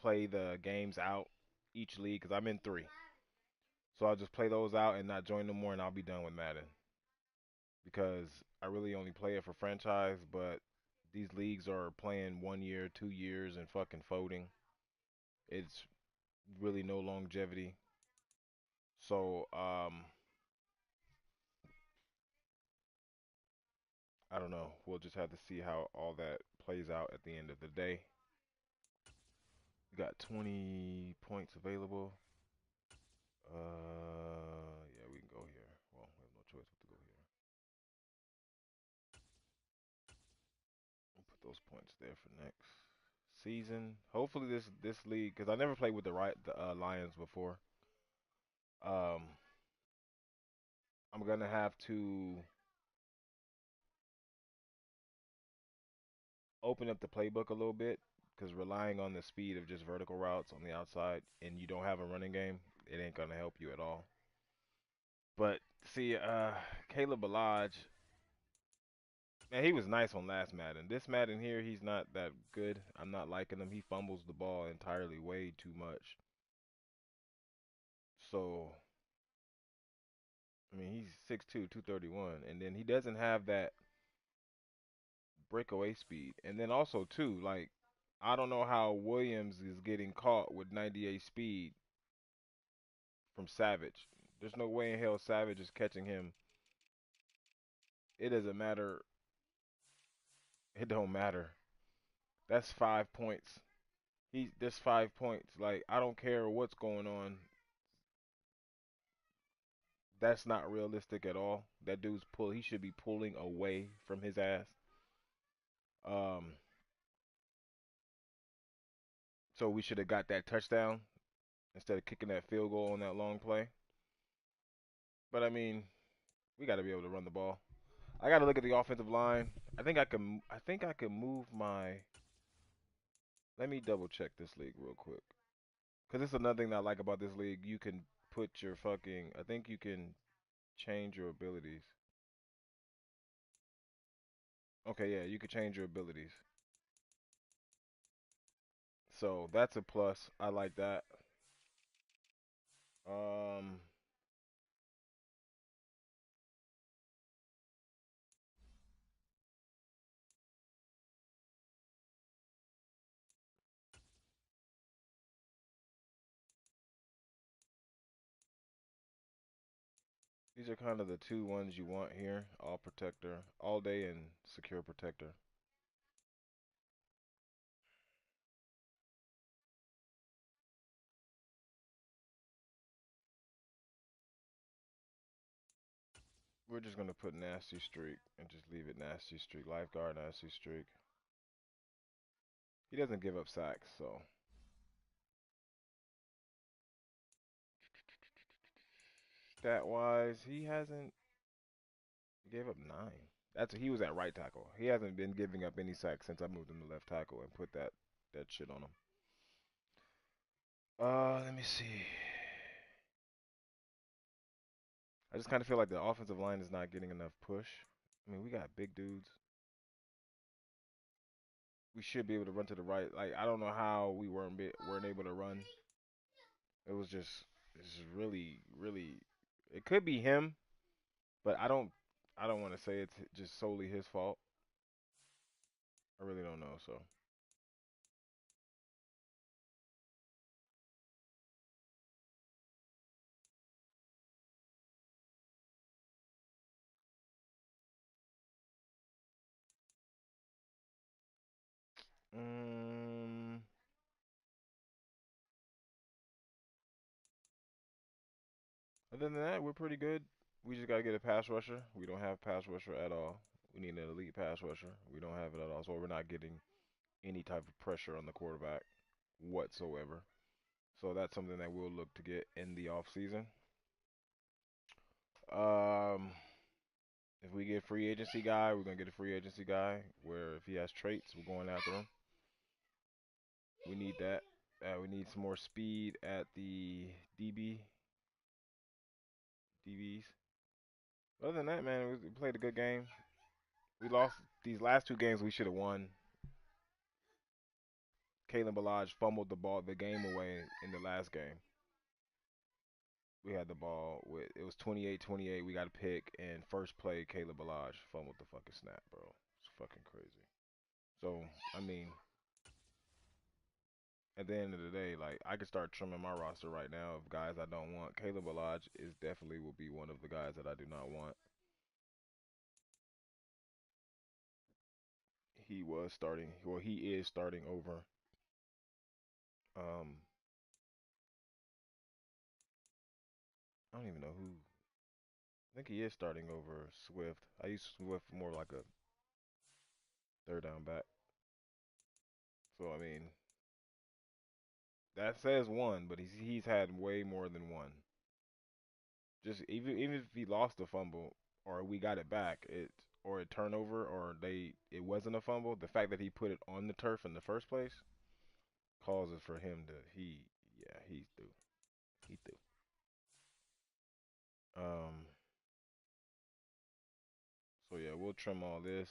play the games out each league because I'm in 3. So I'll just play those out and not join no more, and I'll be done with Madden because I really only play it for franchise. But these leagues are playing 1 year, 2 years, and fucking folding. It's really no longevity. So I don't know. We'll just have to see how all that plays out at the end of the day. We got 20 points available. Yeah, we can go here. Well, we have no choice but to go here. We'll put those points there for next season. Hopefully this league, because I never played with the Lions before. I'm gonna have to open up the playbook a little bit because relying on the speed of just vertical routes on the outside and you don't have a running game, it ain't gonna help you at all. But see, Caleb Balaj, man, he was nice on last Madden. This Madden here, he's not that good. I'm not liking him. He fumbles the ball entirely way too much. So, I mean, he's 6'2", 231, and then he doesn't have that breakaway speed. And then also too, like, I don't know how Williams is getting caught with 98 speed from Savage. There's no way in hell Savage is catching him. It doesn't matter. It don't matter. That's 5 points. There's 5 points. Like, I don't care what's going on. That's not realistic at all. That dude's he should be pulling away from his ass. Um, so we should have got that touchdown instead of kicking that field goal on that long play. But I mean, we got to be able to run the ball. I got to look at the offensive line. I think I can. I think I can move my. Let me double check this league real quick. Cause it's another thing that I like about this league. You can put your fucking. I think you can change your abilities. Okay, yeah, you can change your abilities. So that's a plus. I like that. Um, These are kind of the two ones you want here. All protector, all day and secure protector. We're just gonna put nasty streak and just leave it nasty streak. Lifeguard nasty streak. He doesn't give up sacks, so stat wise, he hasn't. He gave up 9. He was at right tackle. He hasn't been giving up any sacks since I moved him to left tackle and put that shit on him. Let me see. I just kind of feel like the offensive line is not getting enough push. I mean, we got big dudes. We should be able to run to the right. Like I don't know how we weren't able to run. It was just it's just really. It could be him, but I don't want to say it's just solely his fault. I really don't know. So. Um, Other than that, we're pretty good. We just gotta get a pass rusher. We don't have pass rusher at all. We need an elite pass rusher. We don't have it at all, so we're not getting any type of pressure on the quarterback whatsoever. So that's something that we'll look to get in the off season. Um, if we get free agency guy, we're gonna get a free agency guy. Where if he has traits, we're going after him. We need that. We need some more speed at the DBs. Other than that, man, we played a good game. We lost these last two games. We should have won. Kalen Balaj fumbled the game away in the last game. We had the ball with it was 28-28. We got a pick and first play Caleb Balaj fumbled the fucking snap, bro. It's fucking crazy. So I mean, at the end of the day, like I could start trimming my roster right now of guys I don't want. Caleb Balaj is definitely will be one of the guys that I do not want. He was starting. Well, he is starting over. Um, I don't even know who. I think he is starting over Swift. I use Swift more like a third down back. So I mean, that says one, but he's had way more than one. Just even if he lost a fumble or we got it back, or a turnover or it wasn't a fumble, the fact that he put it on the turf in the first place causes for him to he's through. He through. Um so yeah, we'll trim all this.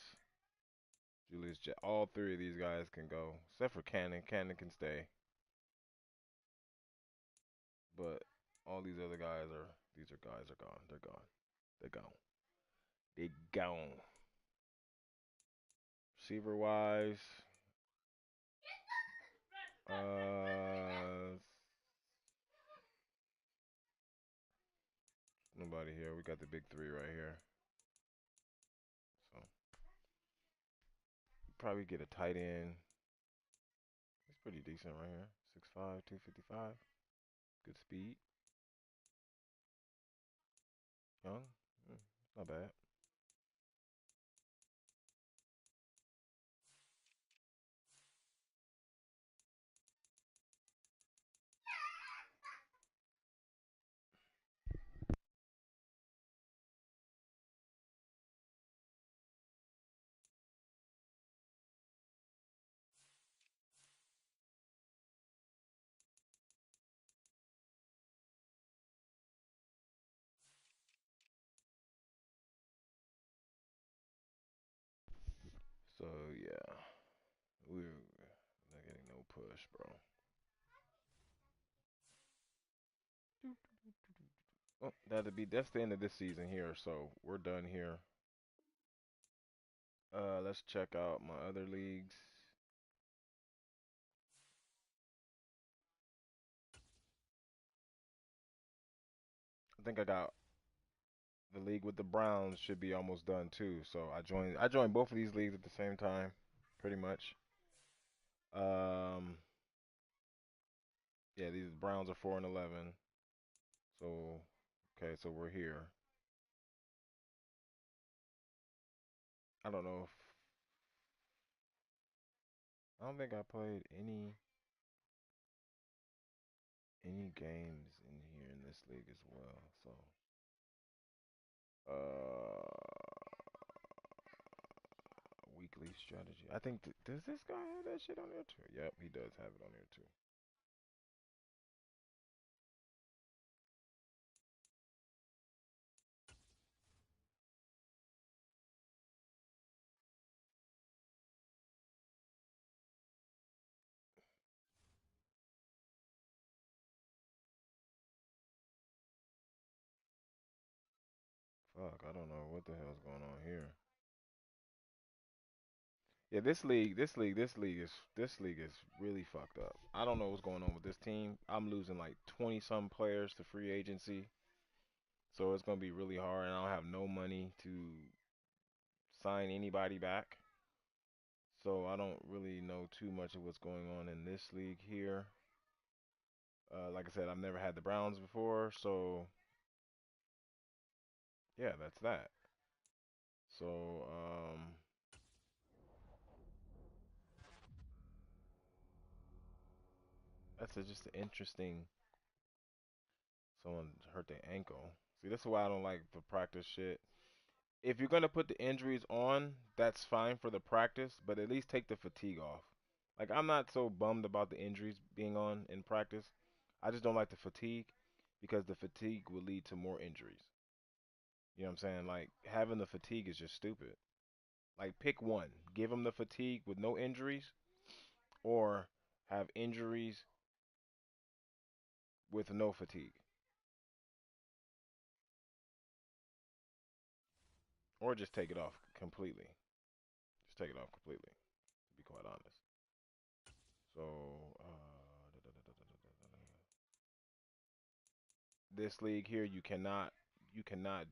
All three of these guys can go, except for Cannon. Cannon can stay, but all these are guys are gone. They're gone. They're gone. They gone. Receiver wise, uh, nobody here. We got the big three right here. So probably get a tight end. It's pretty decent right here. 6'5", 255. Good speed. Young. Not bad. So yeah, we're not getting no push, bro. Oh, that's the end of this season here. So we're done here. Let's check out my other leagues. I think I got the league with the Browns should be almost done too. So I joined both of these leagues at the same time, pretty much. Um, yeah, these Browns are 4-11. So okay, so we're here. I don't know if I don't think I played any games in here in this league as well. So weekly strategy. I think does this guy have that shit on there too? Yep, he does have it on there too. Fuck, I don't know what the hell's going on here. Yeah, this league is really fucked up. I don't know what's going on with this team. I'm losing like 20 some players to free agency, so it's gonna be really hard. And I don't have no money to sign anybody back, so I don't really know too much of what's going on in this league here. Like I said, I've never had the Browns before, so yeah, that's that. So just an interesting. Someone hurt their ankle. See, this is why I don't like the practice shit. If you're gonna put the injuries on, that's fine for the practice, but at least take the fatigue off. Like I'm not so bummed about the injuries being on in practice. I just don't like the fatigue because the fatigue will lead to more injuries. You know what I'm saying? Like having the fatigue is just stupid. Like pick one. Give them the fatigue with no injuries or have injuries with no fatigue. Or just take it off completely. Just take it off completely, to be quite honest. So, this league here, you cannot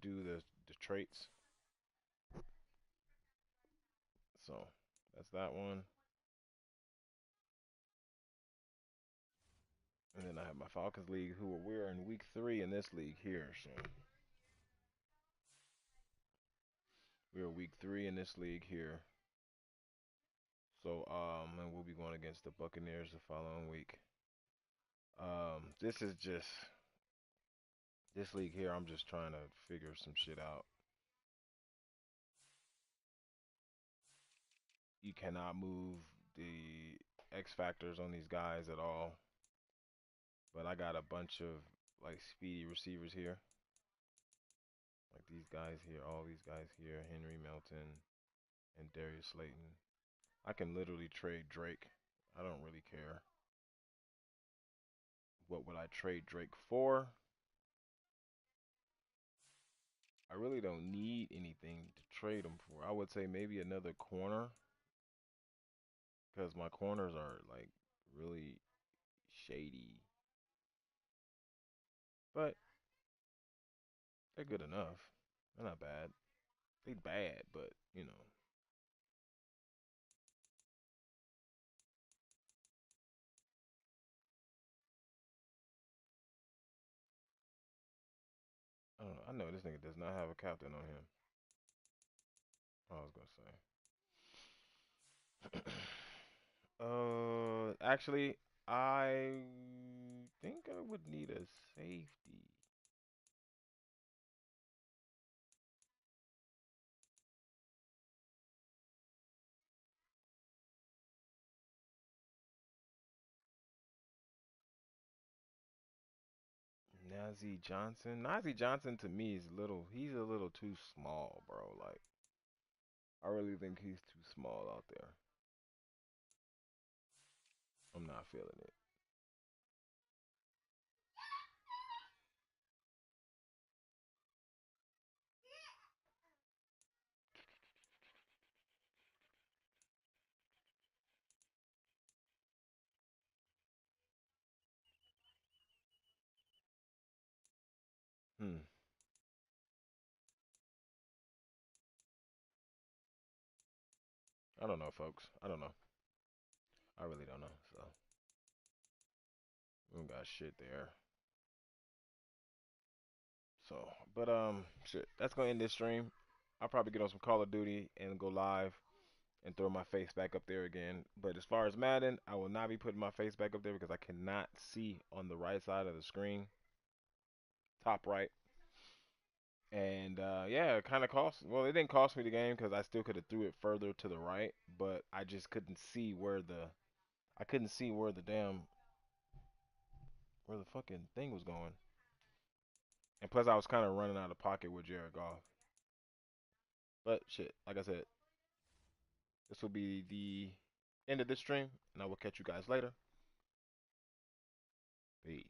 do the traits. So that's that one. And then I have my Falcons league, who we're in week 3 in this league here. So we're week 3 in this league here. So and we'll be going against the Buccaneers the following week. This is just this league here. I'm just trying to figure some shit out. You cannot move the X factors on these guys at all. But I got a bunch of like speedy receivers here. Like these guys here, all these guys here, Henry Melton and Darius Slayton. I can literally trade Drake. I don't really care. What would I trade Drake for? I really don't need anything to trade him for. I would say maybe another corner because my corners are like really shady. But they're good enough. They're not bad. They bad, but you know. I don't know. I know this nigga does not have a captain on him. I was gonna say. Actually, I think I would need a safety. Nazi Johnson. Nazi Johnson to me is little. He's a little too small, bro. Like I really think he's too small out there. I'm not feeling it. Hmm. I don't know, folks. I don't know. I really don't know. So we don't got shit there. So, but shit. That's gonna end this stream. I'll probably get on some Call of Duty and go live and throw my face back up there again. But as far as Madden, I will not be putting my face back up there because I cannot see on the right side of the screen, top right. And yeah, it kind of cost. Well, it didn't cost me the game because I still could have threw it further to the right, but I just couldn't see where the I couldn't see where the damn where the fucking thing was going. And plus, I was kind of running out of pocket with Jared Goff. But shit, like I said, this will be the end of this stream, and I will catch you guys later. Peace.